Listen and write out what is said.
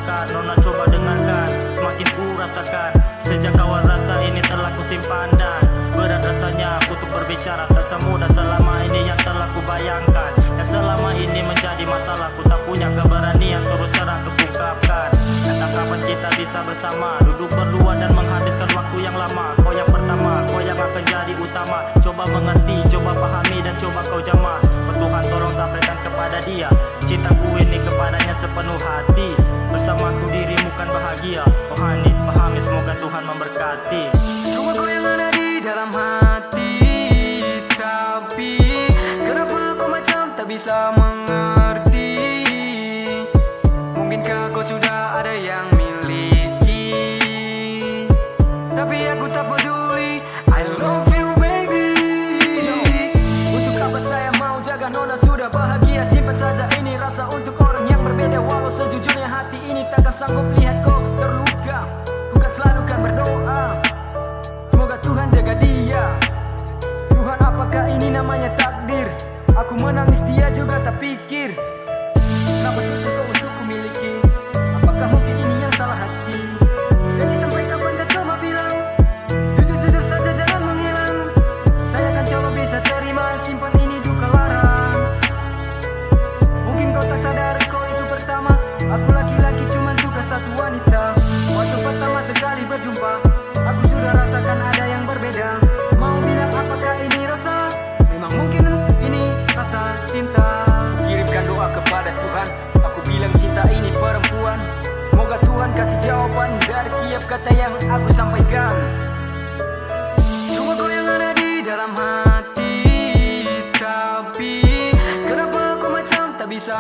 katakan, nona coba dengarkan. Semakin ku rasakan, sejak awal rasa ini telah ku simpan dan berat rasanya aku untuk berbicara. Tak semudah selama ini yang telah ku bayangkan, yang selama ini menjadi masalah. Ku tak punya keberanian terus terang untuk ungkapkan. Entah kapan kita bisa bersama, duduk berdua dan menghabiskan waktu yang lama. Kau yang pertama, kau yang akan jadi utama. Coba mengerti, coba pahami dan coba kau jamah. Tuhan tolong sampaikan kepada dia cintaku ini kepadanya sepenuh hati. Bersamaku dirimu kan bahagia. Oh Hanif, pahami, semoga Tuhan memberkati. Cuma kau yang ada di dalam hati, tapi kenapa kau macam tak bisa mengerti? Mungkinkah kau sudah ada yang miliki, tapi aku tak peduli. I love you baby. Untuk apa saya mau jaga nona sudah bahagia? Simpan saja ini rasa untuk orang yang berbeda. Walau sejujurnya hati ini takkan sanggup lihat kau terluka. Bukan selalu kan berdoa, semoga Tuhan jaga dia. Tuhan, apakah ini namanya takdir? Aku menangis dia juga tak pikir. Kenapa susah kau untuk kumiliki? Apakah mungkin ini yang salah hati? Jadi sampai kapan kau coba bilang? Jujur-jujur saja jangan menghilang. Saya akan coba bisa terima, simpan ini duka larang. Mungkin kau tak sadar kau itu pertama. Aku laki-laki cuma suka satu wanita. Waktu pertama sekali berjumpa, aku sudah rasakan ada yang berbeda. Mau bilang apakah ini rasa? Memang mungkin ini rasa cinta. Kirimkan doa kepada Tuhan, aku bilang cinta ini perempuan. Semoga Tuhan kasih jawaban dari tiap kata yang aku sampaikan. Cuma kau yang ada di dalam hati, tapi kenapa kau macam tak bisa